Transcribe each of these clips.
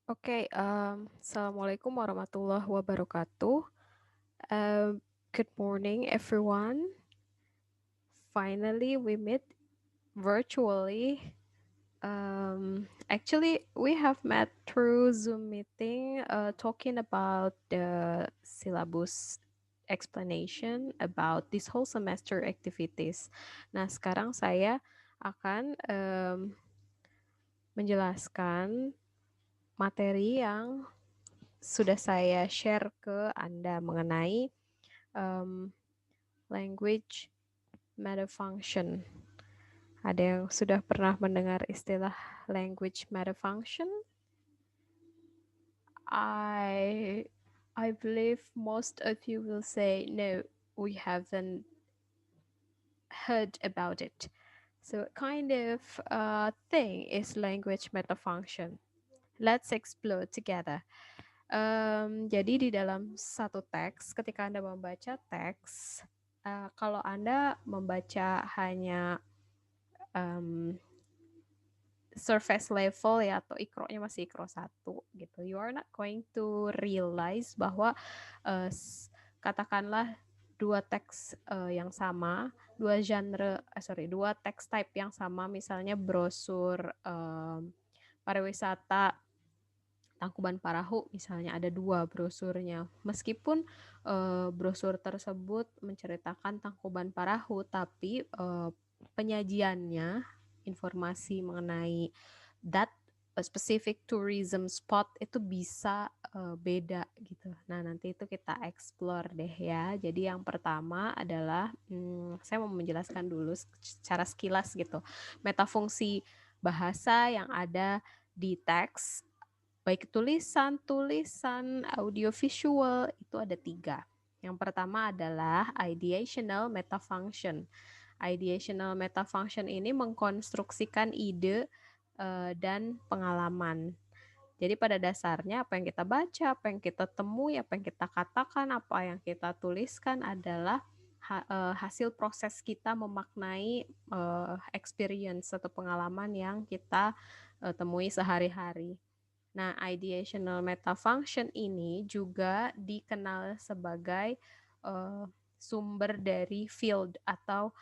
Oke, Assalamualaikum warahmatullahi wabarakatuh. Good morning, everyone. Finally, we meet virtually. Actually, we have met through Zoom meeting, talking about the syllabus explanation about this whole semester activities. Nah, sekarang saya akan menjelaskan materi yang sudah saya share ke Anda mengenai language metafunction. Ada yang sudah pernah mendengar istilah language metafunction? I I believe most of you will say no, we haven't heard about it. So what kind of thing is language metafunction? Let's explore together. Jadi di dalam satu teks, ketika Anda membaca teks, kalau Anda membaca hanya surface level ya atau ikronya masih ikro 1 gitu, you are not going to realize bahwa katakanlah dua teks yang sama, dua teks type yang sama, misalnya brosur pariwisata Tangkuban Parahu misalnya ada dua brosurnya. Meskipun brosur tersebut menceritakan Tangkuban Parahu, tapi penyajiannya, informasi mengenai that specific tourism spot itu bisa beda gitu. Nah, nanti itu kita explore deh ya. Jadi yang pertama adalah saya mau menjelaskan dulu secara sekilas gitu. Metafungsi bahasa yang ada di teks, baik tulisan, audiovisual, itu ada 3. Yang pertama adalah ideational metafunction. Ideational metafunction ini mengkonstruksikan ide dan pengalaman. Jadi pada dasarnya apa yang kita baca, apa yang kita temui, apa yang kita katakan, apa yang kita tuliskan adalah hasil proses kita memaknai experience atau pengalaman yang kita temui sehari-hari. Nah, ideational metafunction ini juga dikenal sebagai sumber dari field atau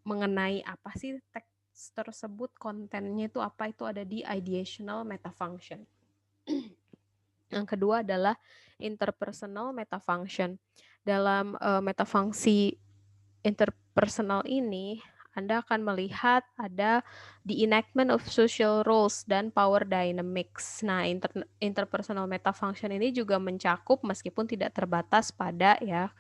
mengenai apa sih teks tersebut, kontennya itu apa, itu ada di ideational metafunction. Yang kedua adalah interpersonal metafunction. Dalam metafungsi interpersonal ini, Anda akan melihat ada the enactment of social roles dan power dynamics. Nah, interpersonal metafunction ini juga mencakup, meskipun tidak terbatas pada ya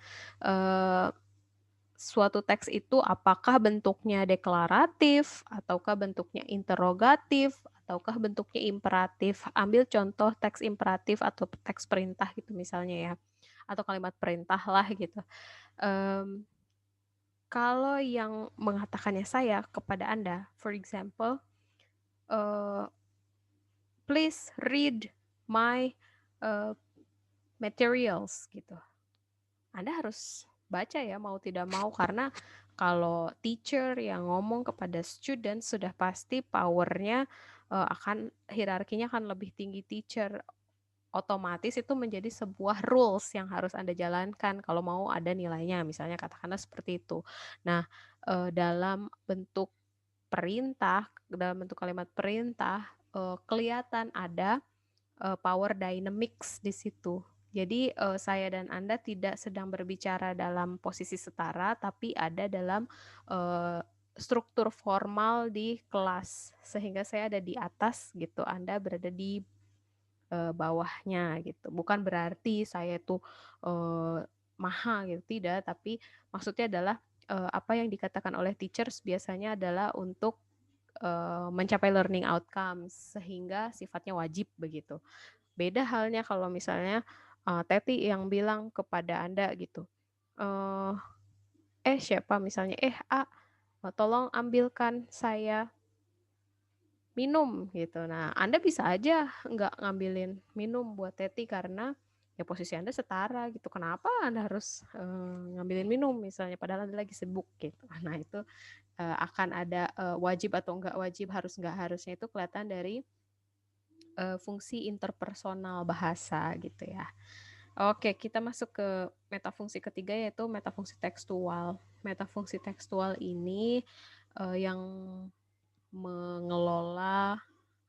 suatu teks itu apakah bentuknya deklaratif, ataukah bentuknya interrogatif, ataukah bentuknya imperatif. Ambil contoh teks imperatif atau teks perintah gitu misalnya ya, atau kalimat perintah lah gitu. Kalau yang mengatakannya saya kepada Anda, for example, please read my materials gitu. Anda harus baca ya, mau tidak mau, karena kalau teacher yang ngomong kepada student sudah pasti powernya akan hierarkinya akan lebih tinggi teacher. Otomatis itu menjadi sebuah rules yang harus Anda jalankan kalau mau ada nilainya, misalnya katakanlah seperti itu. Nah, dalam bentuk perintah, dalam bentuk kalimat perintah, kelihatan ada power dynamics di situ. Jadi saya dan Anda tidak sedang berbicara dalam posisi setara, tapi ada dalam struktur formal di kelas, sehingga saya ada di atas gitu, Anda berada di bawahnya gitu. Bukan berarti saya itu maha gitu, tidak, tapi maksudnya adalah apa yang dikatakan oleh teachers biasanya adalah untuk mencapai learning outcomes, sehingga sifatnya wajib begitu. Beda halnya kalau misalnya Teti yang bilang kepada Anda gitu, siapa misalnya, A, tolong ambilkan saya minum gitu. Nah, Anda bisa aja nggak ngambilin minum buat Teti karena ya posisi Anda setara gitu. Kenapa Anda harus ngambilin minum misalnya padahal Anda lagi sibuk gitu. Nah, itu akan ada wajib atau nggak wajib, harus nggak harusnya itu kelihatan dari fungsi interpersonal bahasa gitu ya. Oke, kita masuk ke metafungsi ketiga yaitu metafungsi tekstual. Metafungsi tekstual ini yang mengelola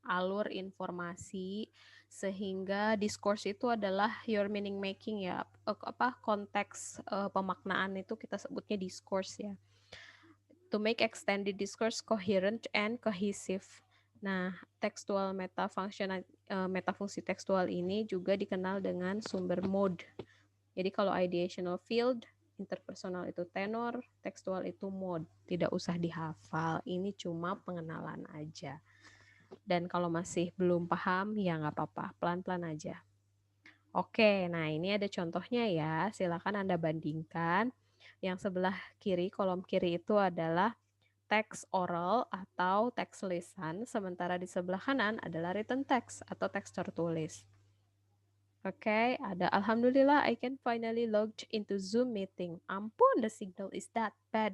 alur informasi sehingga discourse itu adalah your meaning making ya. Konteks pemaknaan itu kita sebutnya discourse ya. To make extended discourse coherent and cohesive. Nah, tekstual metafungsi tekstual ini juga dikenal dengan sumber mode. Jadi kalau ideational field, interpersonal itu tenor, tekstual itu mode. Tidak usah dihafal, ini cuma pengenalan aja. Dan kalau masih belum paham, ya nggak apa-apa, pelan-pelan aja. Oke, nah ini ada contohnya ya, silakan Anda bandingkan. Yang sebelah kiri, kolom kiri itu adalah teks oral atau teks lisan, sementara di sebelah kanan adalah written text atau teks tertulis. Oke, ada Alhamdulillah I can finally logged into Zoom meeting. Ampun, the signal is that bad.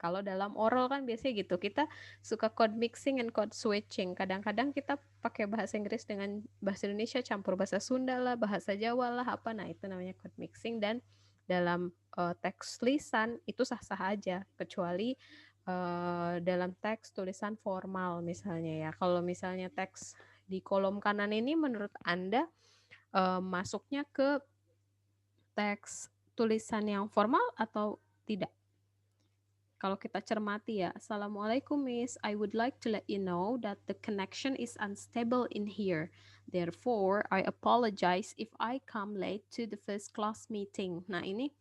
Kalau dalam oral kan biasanya gitu, kita suka code mixing and code switching. Kadang-kadang kita pakai bahasa Inggris dengan bahasa Indonesia, campur bahasa Sunda lah, bahasa Jawa lah, apa. Nah, itu namanya code mixing. Dan dalam teks lisan itu sah-sah aja, kecuali dalam teks tulisan formal misalnya ya. Kalau misalnya teks di kolom kanan ini menurut Anda masuknya ke teks tulisan yang formal atau tidak? Kalau kita cermati ya, Assalamualaikum Miss, I would like to let you know that the connection is unstable in here. Therefore, I apologize if I come late to the first class meeting. Nah, ini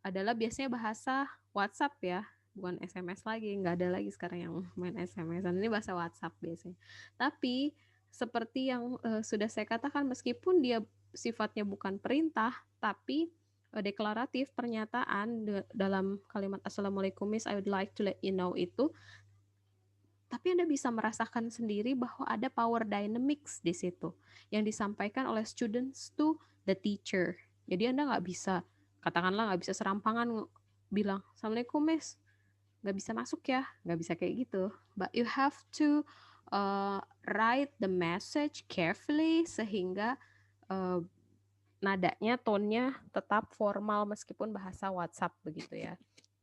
adalah biasanya bahasa WhatsApp ya, bukan SMS lagi, nggak ada lagi sekarang yang main SMS-an, ini bahasa WhatsApp biasanya. Tapi seperti yang sudah saya katakan, meskipun dia sifatnya bukan perintah, tapi deklaratif pernyataan dalam kalimat Assalamualaikum Miss, I would like to let you know itu, tapi Anda bisa merasakan sendiri bahwa ada power dynamics di situ yang disampaikan oleh students to the teacher. Jadi Anda nggak bisa, katakanlah nggak bisa serampangan bilang Assalamualaikum Miss, nggak bisa masuk ya, nggak bisa kayak gitu. But you have to write the message carefully sehingga uh, nadanya, tone-nya tetap formal meskipun bahasa WhatsApp begitu ya.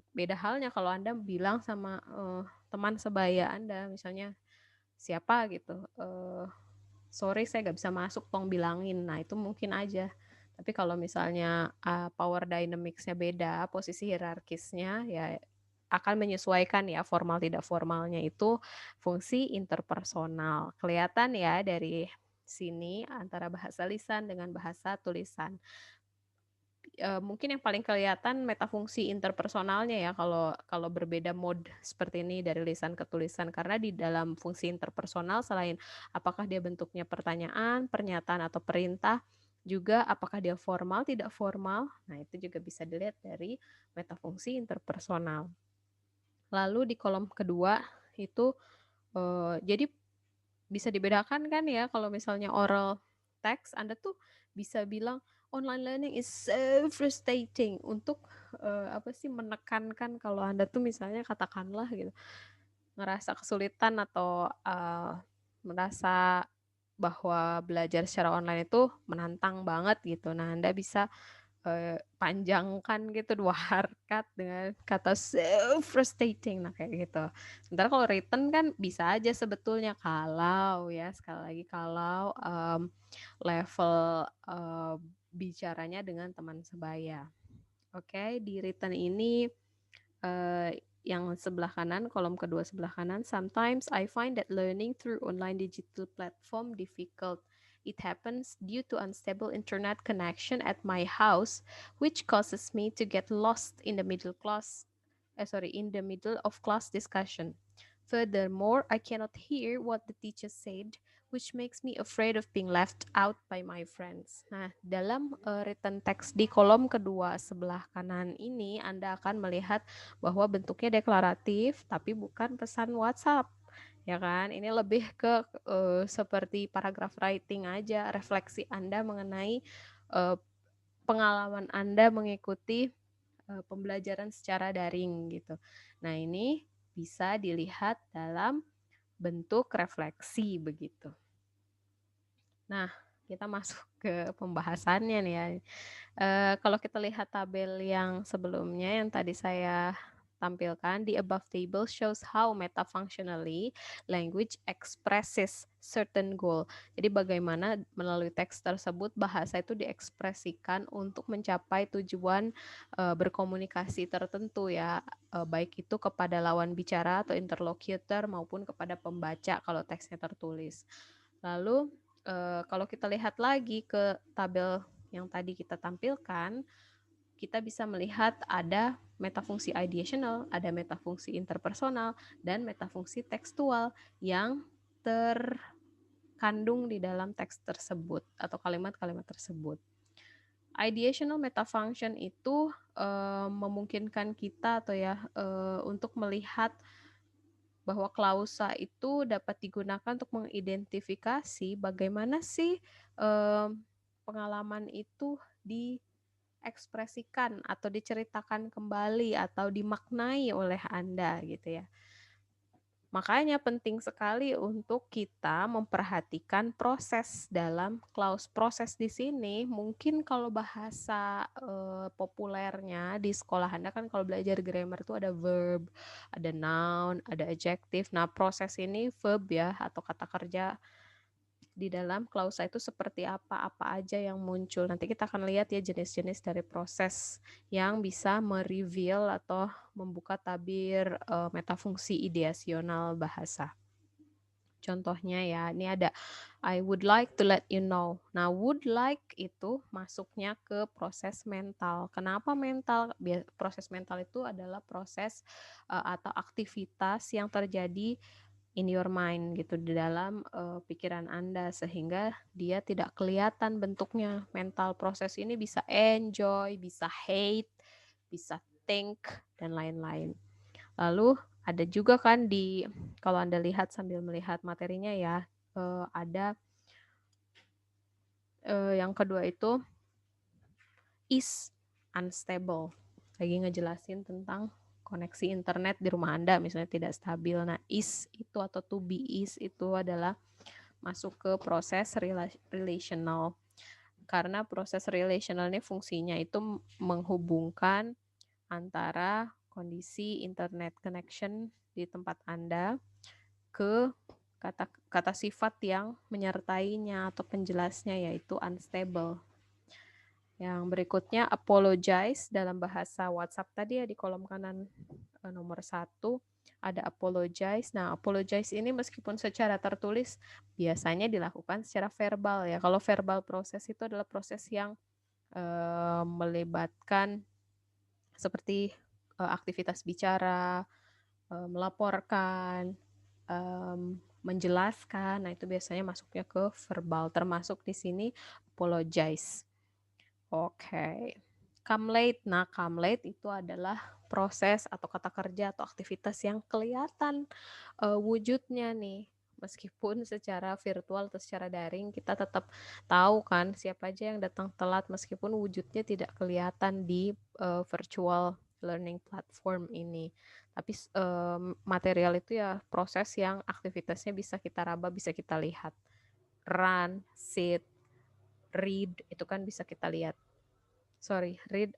Beda halnya kalau Anda bilang sama teman sebaya Anda, misalnya siapa gitu, sorry saya nggak bisa masuk, tolong bilangin. Nah itu mungkin aja. Tapi kalau misalnya power dynamics-nya beda, posisi hierarkisnya ya akan menyesuaikan ya formal tidak formalnya itu fungsi interpersonal. Kelihatan ya dari sini antara bahasa lisan dengan bahasa tulisan. Mungkin yang paling kelihatan metafungsi interpersonalnya ya kalau kalau berbeda mode seperti ini dari lisan ke tulisan, karena di dalam fungsi interpersonal selain apakah dia bentuknya pertanyaan, pernyataan atau perintah, juga apakah dia formal tidak formal. Nah, itu juga bisa dilihat dari metafungsi interpersonal. Lalu di kolom kedua itu jadi bisa dibedakan kan ya kalau misalnya oral text Anda tuh bisa bilang online learning is so frustrating untuk apa sih menekankan kalau Anda tuh misalnya katakanlah gitu ngerasa kesulitan atau merasa bahwa belajar secara online itu menantang banget gitu. Nah, Anda bisa panjangkan gitu 2 harkat dengan kata so frustrating, nah kayak gitu. Sementara kalau written kan bisa aja sebetulnya kalau ya, sekali lagi kalau, level, bicaranya dengan teman sebaya. Oke, di written ini, yang sebelah kanan, kolom kedua sebelah kanan, sometimes I find that learning through online digital platform difficult. It happens due to unstable internet connection at my house, which causes me to get lost in the in the middle of class discussion. Furthermore, I cannot hear what the teacher said, which makes me afraid of being left out by my friends. Nah, dalam written text di kolom kedua sebelah kanan ini, Anda akan melihat bahwa bentuknya deklaratif, tapi bukan pesan WhatsApp. Ya kan, ini lebih ke seperti paragraph writing aja, refleksi Anda mengenai pengalaman Anda mengikuti pembelajaran secara daring gitu. Nah, ini bisa dilihat dalam bentuk refleksi begitu. Nah, kita masuk ke pembahasannya nih ya. Kalau kita lihat tabel yang sebelumnya yang tadi saya tampilkan, the above table shows how metafunctionally language expresses certain goal. Jadi bagaimana melalui teks tersebut bahasa itu diekspresikan untuk mencapai tujuan berkomunikasi tertentu ya, baik itu kepada lawan bicara atau interlocutor maupun kepada pembaca kalau teksnya tertulis. Lalu kalau kita lihat lagi ke tabel yang tadi kita tampilkan, kita bisa melihat ada metafungsi ideational, ada metafungsi interpersonal, dan metafungsi tekstual yang terkandung di dalam teks tersebut atau kalimat-kalimat tersebut. Ideational metafunction itu memungkinkan kita atau ya untuk melihat bahwa klausa itu dapat digunakan untuk mengidentifikasi bagaimana sih pengalaman itu diekspresikan atau diceritakan kembali atau dimaknai oleh Anda gitu ya. Makanya penting sekali untuk kita memperhatikan proses dalam clause. Proses di sini mungkin kalau bahasa populernya di sekolah Anda kan kalau belajar grammar itu ada verb, ada noun, ada adjective. Nah, proses ini verb ya atau kata kerja di dalam klausa itu seperti apa aja yang muncul. Nanti kita akan lihat ya jenis-jenis dari proses yang bisa mereveal atau membuka tabir metafungsi ideasional bahasa. Contohnya ya, ini ada I would like to let you know. Nah, would like itu masuknya ke proses mental. Kenapa mental? Proses mental itu adalah proses atau aktivitas yang terjadi in your mind gitu di dalam pikiran Anda sehingga dia tidak kelihatan bentuknya. Mental proses ini bisa enjoy, bisa hate, bisa think dan lain-lain. Lalu ada juga kan kalau Anda lihat sambil melihat materinya ya, ada yang kedua itu is unstable. Lagi ngejelasin tentang koneksi internet di rumah Anda misalnya tidak stabil. Nah, is itu atau to be is itu adalah masuk ke proses relational. Karena proses relational ini fungsinya itu menghubungkan antara kondisi internet connection di tempat Anda ke kata sifat yang menyertainya atau penjelasnya yaitu unstable. Yang berikutnya apologize dalam bahasa WhatsApp tadi ya di kolom kanan nomor 1 ada apologize. Nah, apologize ini meskipun secara tertulis biasanya dilakukan secara verbal ya. Kalau verbal proses itu adalah proses yang melibatkan seperti aktivitas bicara, melaporkan, menjelaskan. Nah, itu biasanya masuknya ke verbal, termasuk di sini apologize. Oke. Come late. Nah, come late itu adalah proses atau kata kerja atau aktivitas yang kelihatan wujudnya nih. Meskipun secara virtual atau secara daring kita tetap tahu kan siapa aja yang datang telat meskipun wujudnya tidak kelihatan di virtual learning platform ini. Tapi material itu ya proses yang aktivitasnya bisa kita raba, bisa kita lihat. Run, sit, read itu kan bisa kita lihat. Sorry, read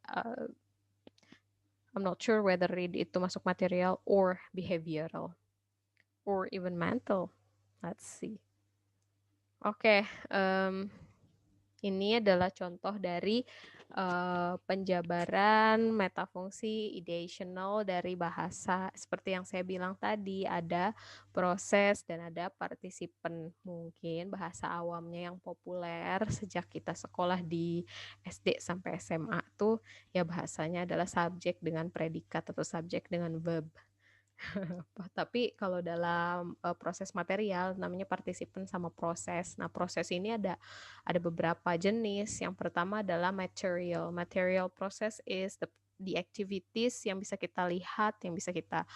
I'm not sure whether read itu masuk material or behavioral or even mental. Let's see. Oke, ini adalah contoh dari penjabaran metafungsi ideational dari bahasa. Seperti yang saya bilang tadi, ada proses dan ada partisipan. Mungkin bahasa awamnya yang populer sejak kita sekolah di SD sampai SMA tuh ya bahasanya adalah subjek dengan predikat atau subjek dengan verb. Tapi kalau dalam proses material namanya partisipan sama proses. Nah, proses ini ada beberapa jenis. Yang pertama adalah material. Material process is the activities yang bisa kita lihat, yang bisa kita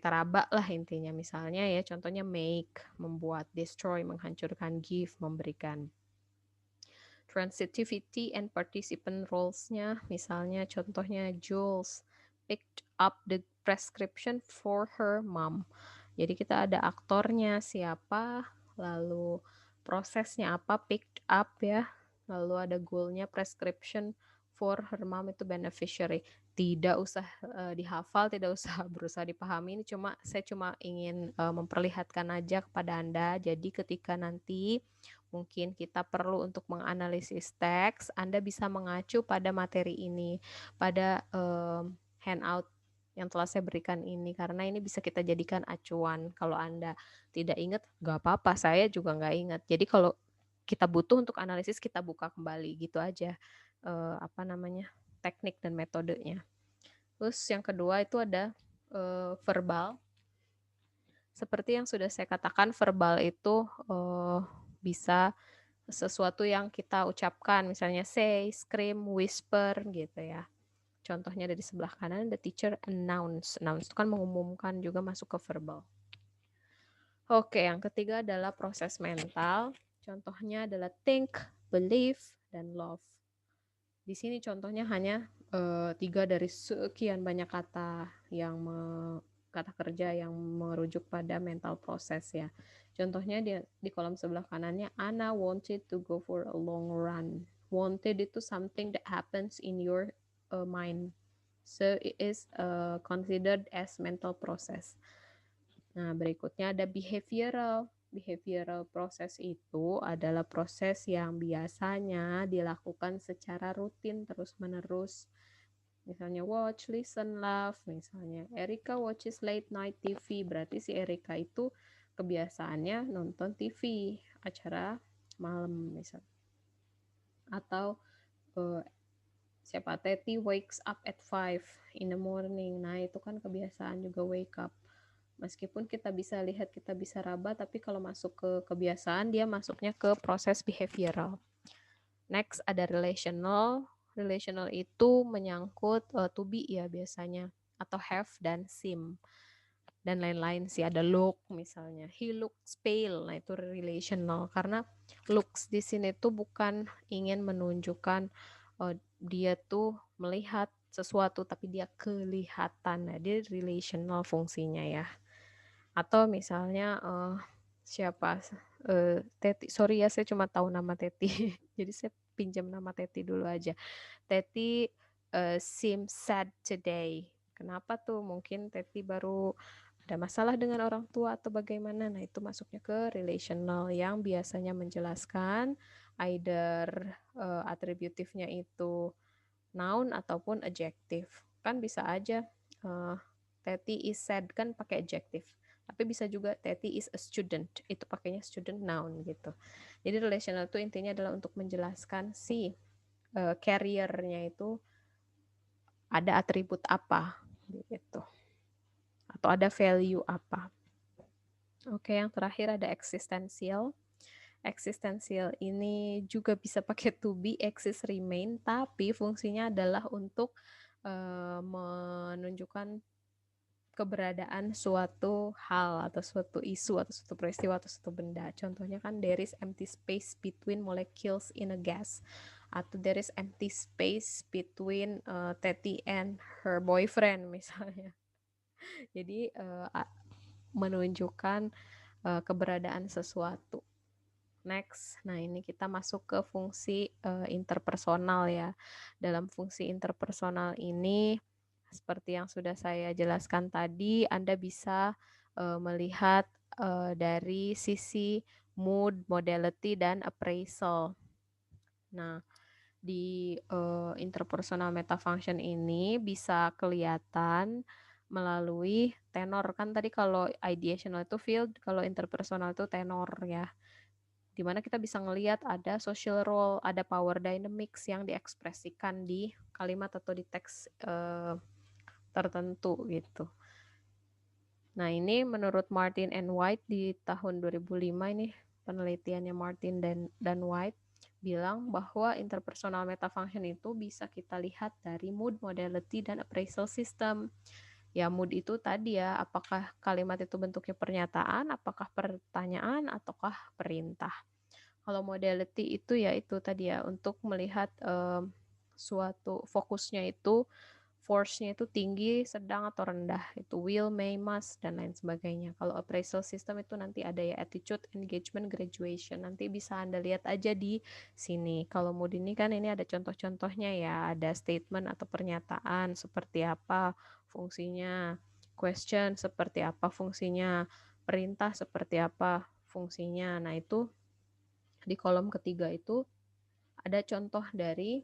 raba lah intinya. Misalnya ya contohnya make, membuat, destroy, menghancurkan, give, memberikan. Transitivity and participant roles-nya, misalnya contohnya Jules picked up the prescription for her mom. Jadi kita ada aktornya siapa, lalu prosesnya apa, picked up ya, lalu ada goal-nya, prescription for her mom itu beneficiary. Tidak usah dihafal, tidak usah berusaha dipahami, ini saya cuma ingin memperlihatkan aja kepada Anda. Jadi ketika nanti mungkin kita perlu untuk menganalisis teks, Anda bisa mengacu pada materi ini, pada handout yang telah saya berikan ini, karena ini bisa kita jadikan acuan. Kalau Anda tidak ingat, nggak apa-apa, saya juga nggak ingat. Jadi kalau kita butuh untuk analisis, kita buka kembali, gitu aja teknik dan metodenya. Terus yang kedua itu ada verbal. Seperti yang sudah saya katakan, verbal itu bisa sesuatu yang kita ucapkan, misalnya say, scream, whisper gitu ya. Contohnya dari sebelah kanan, the teacher announce. Announce itu kan mengumumkan, juga masuk ke verbal. Oke, yang ketiga adalah proses mental. Contohnya adalah think, believe, dan love. Di sini contohnya hanya 3 dari sekian banyak kata kata kerja yang merujuk pada mental proses ya. Contohnya di kolom sebelah kanannya, Anna wanted to go for a long run. Wanted itu something that happens in your mind. So it is considered as mental process. Nah, berikutnya ada behavioral. Behavioral process itu adalah proses yang biasanya dilakukan secara rutin terus-menerus. Misalnya watch, listen, laugh. Misalnya Erika watches late night TV. Berarti si Erika itu kebiasaannya nonton TV, acara malam misalnya. Atau siapa Teti wakes up at 5 in the morning. Nah, itu kan kebiasaan juga wake up. Meskipun kita bisa lihat, kita bisa raba, tapi kalau masuk ke kebiasaan, dia masuknya ke proses behavioral. Next ada relational. Relational itu menyangkut to be ya biasanya, atau have dan seem. Dan lain-lain sih, ada look misalnya. He looks pale, nah itu relational. Karena looks di sini tuh bukan ingin menunjukkan dia tuh melihat sesuatu, tapi dia kelihatan. Nah, dia relational fungsinya ya. Atau misalnya siapa Teti, sorry ya saya cuma tahu nama Teti jadi saya pinjam nama Teti dulu aja. Teti seem sad today. Kenapa tuh? Mungkin Teti baru ada masalah dengan orang tua atau bagaimana. Nah, itu masuknya ke relational yang biasanya menjelaskan either atributifnya itu noun ataupun adjective. Kan bisa aja Teti is sad kan pakai adjective. Tapi bisa juga Teti is a student, itu pakainya student noun gitu. Jadi relational itu intinya adalah untuk menjelaskan si carrier-nya itu ada atribut apa gitu. Atau ada value apa. Oke, yang terakhir ada existential. Existential ini juga bisa pakai to be, exist, remain, tapi fungsinya adalah untuk menunjukkan keberadaan suatu hal atau suatu isu atau suatu peristiwa atau suatu benda. Contohnya kan there is empty space between molecules in a gas, atau there is empty space between Teti and her boyfriend misalnya. Jadi menunjukkan keberadaan sesuatu. Next, nah ini kita masuk ke fungsi interpersonal ya. Dalam fungsi interpersonal ini, seperti yang sudah saya jelaskan tadi, Anda bisa melihat dari sisi mood, modality, dan appraisal. Nah, di interpersonal metafunction ini bisa kelihatan melalui tenor. Kan tadi kalau ideational itu field, kalau interpersonal itu tenor ya. Dimana kita bisa ngelihat ada social role, ada power dynamics yang diekspresikan di kalimat atau di teks tertentu gitu. Nah, ini menurut Martin and White di tahun 2005 ini penelitiannya Martin dan White bilang bahwa interpersonal metafunction itu bisa kita lihat dari mood, modality, dan appraisal system. Ya, mood itu tadi ya, apakah kalimat itu bentuknya pernyataan, apakah pertanyaan, ataukah perintah. Kalau modality itu ya itu tadi ya, untuk melihat suatu fokusnya itu force-nya itu tinggi, sedang, atau rendah. Itu will, may, must, dan lain sebagainya. Kalau appraisal system itu nanti ada ya attitude, engagement, graduation. Nanti bisa Anda lihat aja di sini. Kalau mood ini kan ini ada contoh-contohnya ya. Ada statement atau pernyataan seperti apa fungsinya. Question seperti apa fungsinya. Perintah seperti apa fungsinya. Nah itu di kolom ketiga itu ada contoh dari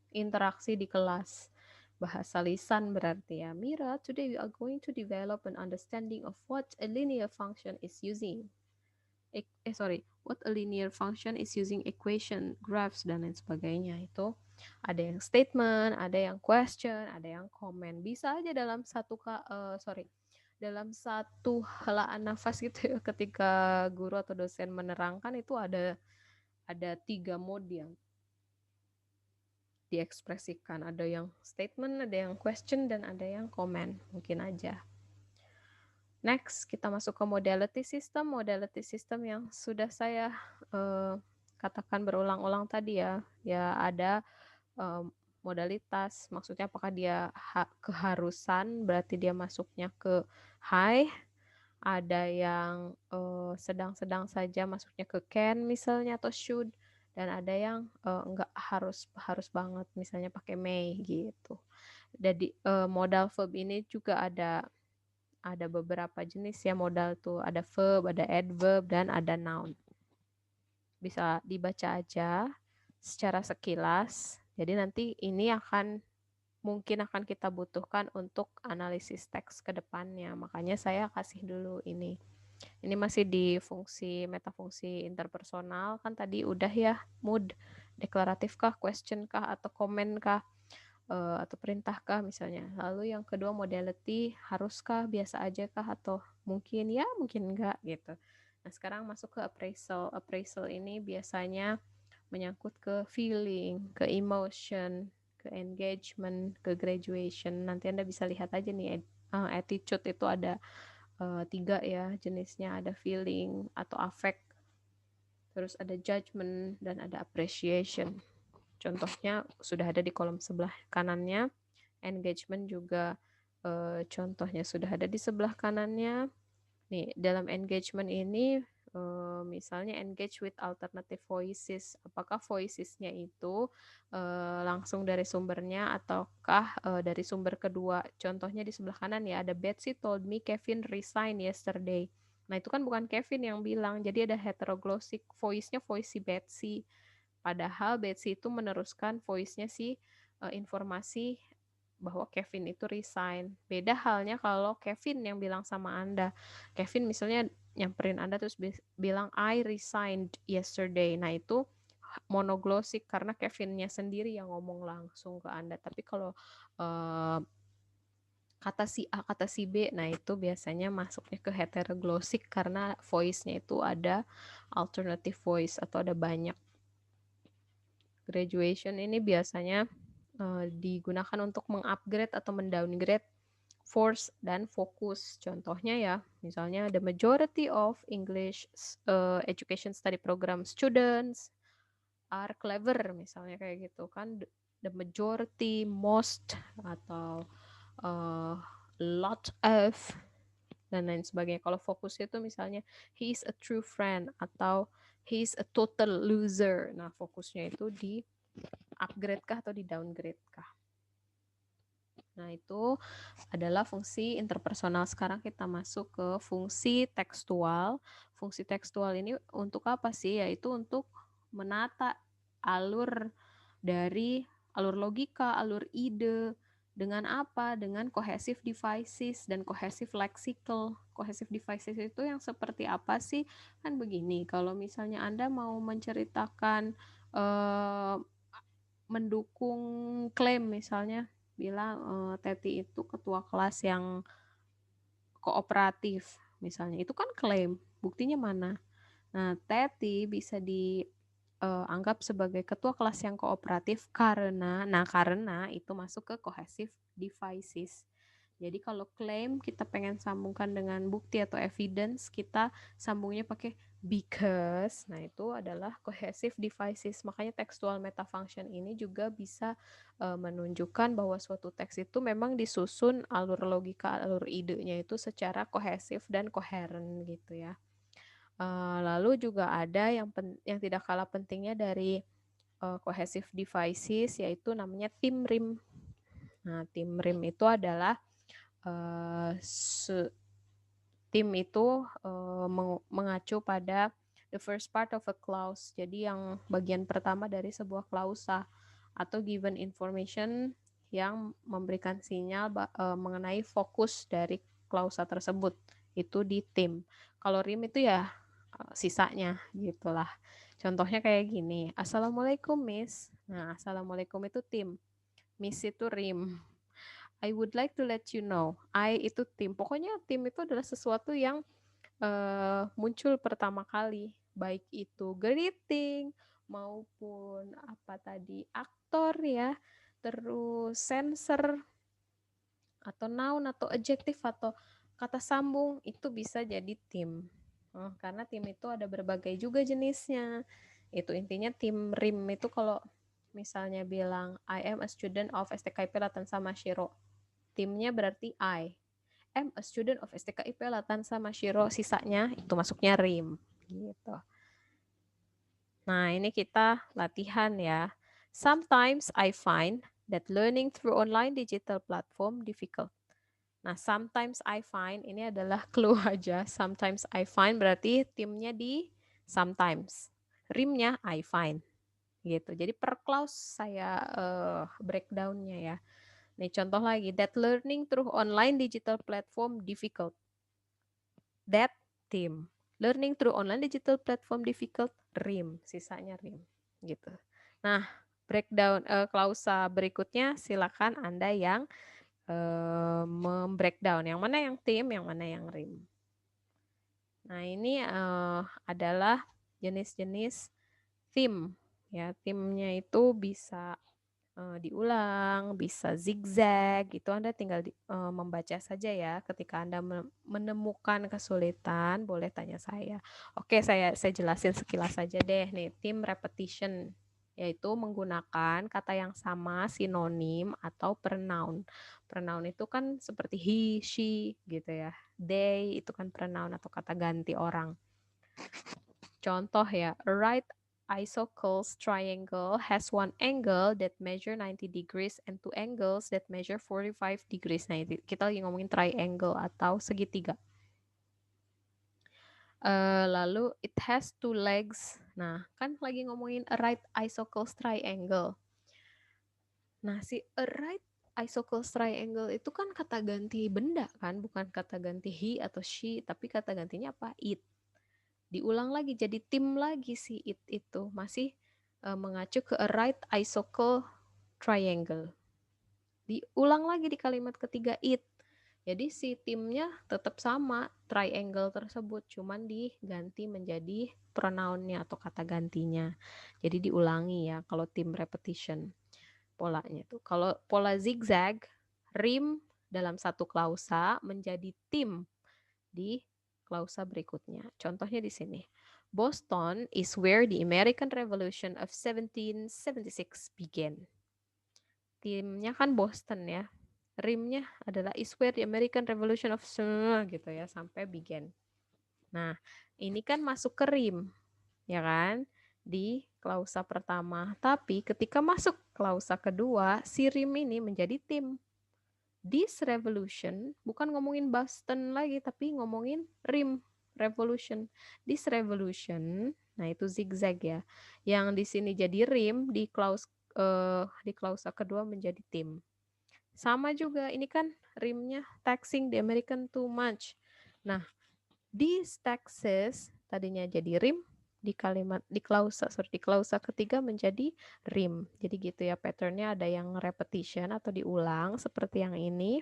interaksi di kelas. Bahasa lisan berarti ya. Mira, today we are going to develop an understanding of what a linear function is using. What a linear function is using equation, graphs, dan lain sebagainya. Itu ada yang statement, ada yang question, ada yang comment. Bisa aja dalam dalam satu helaan nafas gitu ya, ketika guru atau dosen menerangkan itu ada 3 mode yang diekspresikan. Ada yang statement, ada yang question, dan ada yang comment. Mungkin aja. Next, kita masuk ke modality system. Modality system yang sudah saya katakan berulang-ulang tadi ya. Ya ada modalitas, maksudnya apakah dia keharusan, berarti dia masuknya ke high. Ada yang sedang-sedang saja masuknya ke can misalnya atau should, dan ada yang enggak harus banget misalnya pakai may gitu. Jadi modal verb ini juga ada beberapa jenis ya modal tuh, ada verb, ada adverb, dan ada noun. Bisa dibaca aja secara sekilas. Jadi nanti ini mungkin akan kita butuhkan untuk analisis teks ke depannya. Makanya saya kasih dulu ini. Ini masih di fungsi metafungsi interpersonal, kan tadi udah ya, mood, deklaratif kah, question kah, atau comment kah, atau perintah kah misalnya. Lalu yang kedua modality, haruskah, biasa aja kah, atau mungkin ya, mungkin enggak gitu. Nah sekarang masuk ke appraisal. Appraisal ini biasanya menyangkut ke feeling, ke emotion, ke engagement, ke graduation. Nanti Anda bisa lihat aja nih, attitude itu ada 3 ya jenisnya, ada feeling atau affect, terus ada judgment, dan ada appreciation. Contohnya sudah ada di kolom sebelah kanannya. Engagement juga contohnya sudah ada di sebelah kanannya. Nih, dalam engagement ini misalnya engage with alternative voices. Apakah voicesnya itu langsung dari sumbernya ataukah dari sumber kedua? Contohnya di sebelah kanan ya, ada Betsy told me Kevin resigned yesterday. Nah, itu kan bukan Kevin yang bilang, jadi ada heteroglossy, voice-nya voice si Betsy. Padahal Betsy itu meneruskan voice-nya si informasi bahwa Kevin itu resign. Beda halnya kalau Kevin yang bilang sama Anda. Kevin misalnya nyamperin Anda terus bilang I resigned yesterday. Nah itu monoglosik karena Kevinnya sendiri yang ngomong langsung ke Anda. Tapi kalau kata si A, kata si B, nah itu biasanya masuknya ke heteroglosik karena voice-nya itu ada alternative voice atau ada banyak. Graduation ini biasanya digunakan untuk mengupgrade atau mendowngrade force dan fokus. Contohnya ya, misalnya the majority of English education study program students are clever, misalnya kayak gitu kan. The majority, most, atau lot of, dan lain sebagainya. Kalau fokus itu misalnya he is a true friend atau he is a total loser. Nah, fokusnya itu di upgrade kah atau di downgrade kah. Nah, itu adalah fungsi interpersonal. Sekarang kita masuk ke fungsi tekstual. Fungsi tekstual ini untuk apa sih? Yaitu untuk menata alur dari alur logika, alur ide, dengan apa? Dengan cohesive devices dan cohesive lexical. Cohesive devices itu yang seperti apa sih? Kan begini, kalau misalnya Anda mau menceritakan mendukung klaim misalnya, bilang Teti itu ketua kelas yang kooperatif misalnya, itu kan klaim, buktinya mana? Nah, Teti bisa dianggap sebagai ketua kelas yang kooperatif karena itu masuk ke cohesive devices. Jadi kalau klaim kita pengen sambungkan dengan bukti atau evidence, kita sambungnya pakai because, nah itu adalah cohesive devices. Makanya textual metafunction ini juga bisa menunjukkan bahwa suatu teks itu memang disusun alur logika, alur idenya itu secara kohesif dan koheren gitu ya. Lalu juga ada yang tidak kalah pentingnya dari cohesive devices, yaitu namanya theme rim. Nah, theme rim itu adalah tim itu mengacu pada the first part of a clause. Jadi yang bagian pertama dari sebuah klausa atau given information yang memberikan sinyal mengenai fokus dari klausa tersebut. Itu di tim. Kalau rim itu ya sisanya gitulah. Contohnya kayak gini. Assalamualaikum, Miss. Nah, Assalamualaikum itu tim. Miss itu rim. I would like to let you know. I itu tim. Pokoknya tim itu adalah sesuatu yang muncul pertama kali, baik itu greeting maupun apa tadi aktor ya, terus sensor atau noun atau adjective atau kata sambung itu bisa jadi tim. Karena tim itu ada berbagai juga jenisnya. Itu intinya tim rim itu kalau misalnya bilang I am a student of STKIP Latan Sama Shiro. Timnya berarti I am a student of STKIP Latan Sama Shiro, sisanya itu masuknya rim gitu. Nah, ini kita latihan ya. Sometimes I find that learning through online digital platform difficult. Nah, sometimes I find ini adalah clue aja. Sometimes I find berarti timnya di sometimes. Rimnya I find gitu. Jadi per clause saya breakdownnya ya. Nih contoh lagi, that learning through online digital platform difficult. That team. Learning through online digital platform difficult, rim. Sisanya rim. Gitu. Nah, breakdown klausa berikutnya silakan Anda yang membreakdown. Yang mana yang tim, yang mana yang rim. Nah, ini adalah jenis-jenis theme. Ya, timnya itu bisa diulang, bisa zigzag, itu Anda tinggal membaca saja ya. Ketika Anda menemukan kesulitan, boleh tanya saya. Oke, saya jelasin sekilas saja deh. Nih, theme repetition, yaitu menggunakan kata yang sama, sinonim, atau pronoun. Pronoun itu kan seperti he, she, gitu ya. They, itu kan pronoun atau kata ganti orang. Contoh ya, a right isosceles triangle has one angle that measure 90 degrees and two angles that measure 45 degrees. Nah, kita lagi ngomongin triangle atau segitiga. Lalu it has two legs. Nah, kan lagi ngomongin a right isosceles triangle. Nah, si a right isosceles triangle itu kan kata ganti benda kan, bukan kata ganti he atau she, tapi kata gantinya apa? It. Diulang lagi jadi tim lagi si it itu masih mengacu ke a right isosceles triangle. Diulang lagi di kalimat ketiga it. Jadi si timnya tetap sama triangle tersebut, cuman diganti menjadi pronounnya atau kata gantinya. Jadi diulangi ya kalau tim repetition polanya tuh. Kalau pola zigzag, rim dalam satu klausa menjadi tim di klausa berikutnya. Contohnya di sini. Boston is where the American Revolution of 1776 began. Timnya kan Boston ya. Rimnya adalah is where the American Revolution of gitu ya sampai began. Nah, ini kan masuk ke rim, ya kan? Di klausa pertama. Tapi ketika masuk klausa kedua, si rim ini menjadi tim. This revolution bukan ngomongin Boston lagi, tapi ngomongin rim revolution. This revolution, nah itu zigzag ya. Yang di sini jadi rim, di klausa kedua menjadi tim. Sama juga, ini kan rimnya taxing the American too much. Nah, these taxes tadinya jadi rim, di klausa ketiga menjadi rim. Jadi gitu ya patternnya, ada yang repetition atau diulang seperti yang ini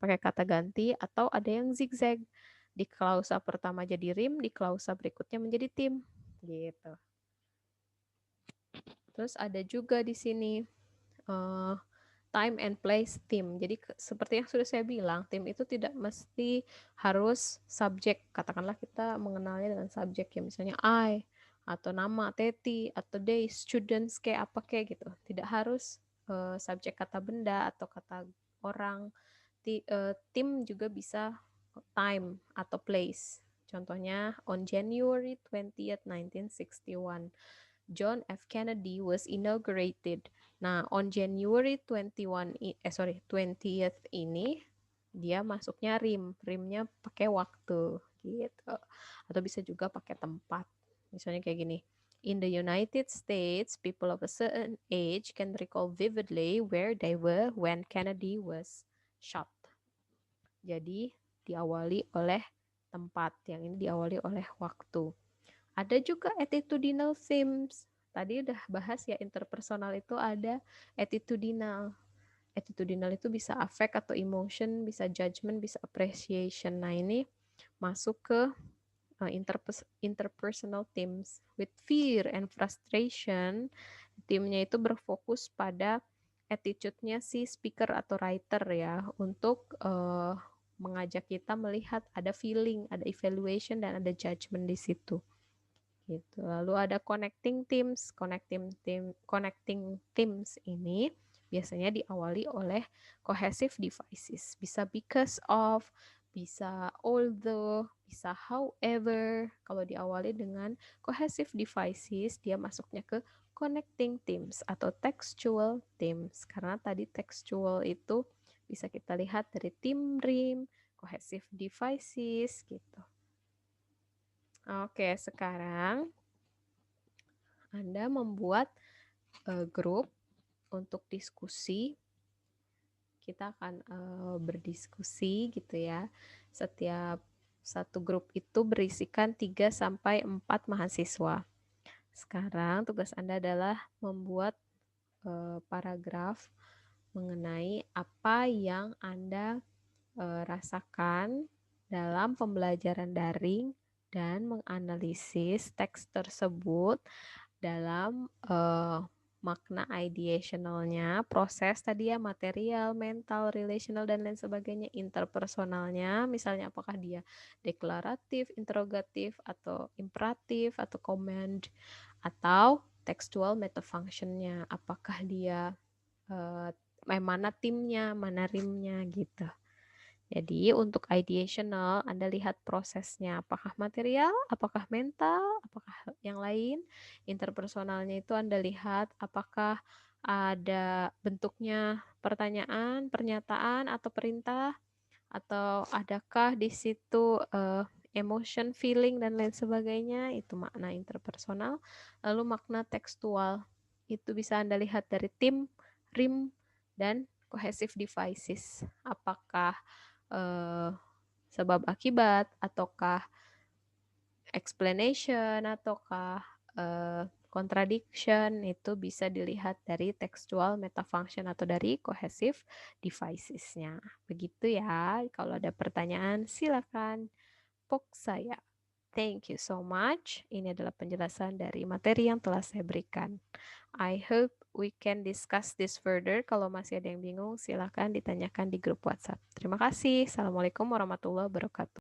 pakai kata ganti, atau ada yang zigzag. Di klausa pertama jadi rim, di klausa berikutnya menjadi tim. Gitu. Terus ada juga di sini time and place theme. Jadi seperti yang sudah saya bilang, theme itu tidak mesti harus subjek. Katakanlah kita mengenalnya dengan subjek ya, misalnya I atau nama Teti atau they, students kayak apa kayak gitu. Tidak harus subjek kata benda atau kata orang. Theme juga bisa time atau place. Contohnya on January 20th, 1961, John F. Kennedy was inaugurated. Nah, on January 20th ini dia masuknya rimnya pakai waktu gitu. Atau bisa juga pakai tempat. Misalnya kayak gini. In the United States, people of a certain age can recall vividly where they were when Kennedy was shot. Jadi diawali oleh tempat, yang ini diawali oleh waktu. Ada juga attitudinal themes. Tadi udah bahas ya, interpersonal itu ada attitudinal. Attitudinal itu bisa affect atau emotion, bisa judgment, bisa appreciation. Nah, ini masuk ke interpersonal themes. With fear and frustration, timnya itu berfokus pada attitude-nya si speaker atau writer ya, untuk mengajak kita melihat ada feeling, ada evaluation, dan ada judgment di situ. Gitu. Lalu ada connecting teams ini biasanya diawali oleh cohesive devices. Bisa because of, bisa although, bisa however. Kalau diawali dengan cohesive devices, dia masuknya ke connecting themes atau textual themes. Karena tadi textual itu bisa kita lihat dari theme rim, cohesive devices gitu. Oke, sekarang Anda membuat grup untuk diskusi. Kita akan berdiskusi gitu ya. Setiap satu grup itu berisikan 3-4 mahasiswa. Sekarang tugas Anda adalah membuat paragraf mengenai apa yang Anda rasakan dalam pembelajaran daring dan menganalisis teks tersebut dalam makna ideationalnya, proses tadi ya, material, mental, relational, dan lain sebagainya, interpersonalnya, misalnya apakah dia deklaratif, interrogatif, atau imperatif, atau command, atau textual metafunctionnya, apakah dia mana timnya, mana rimnya gitu. Jadi untuk ideational, Anda lihat prosesnya, apakah material, apakah mental, apakah yang lain. Interpersonalnya itu Anda lihat apakah ada bentuknya pertanyaan, pernyataan, atau perintah, atau adakah di situ emotion, feeling, dan lain sebagainya. Itu makna interpersonal. Lalu makna tekstual, itu bisa Anda lihat dari tim, rim, dan cohesive devices. Apakah sebab akibat, ataukah explanation, ataukah contradiction, itu bisa dilihat dari textual metafunction atau dari cohesive devices-nya. Begitu ya. Kalau ada pertanyaan silakan pok saya. Thank you so much. Ini adalah penjelasan dari materi yang telah saya berikan. I hope we can discuss this further. Kalau masih ada yang bingung, silakan ditanyakan di grup WhatsApp. Terima kasih. Assalamualaikum warahmatullahi wabarakatuh.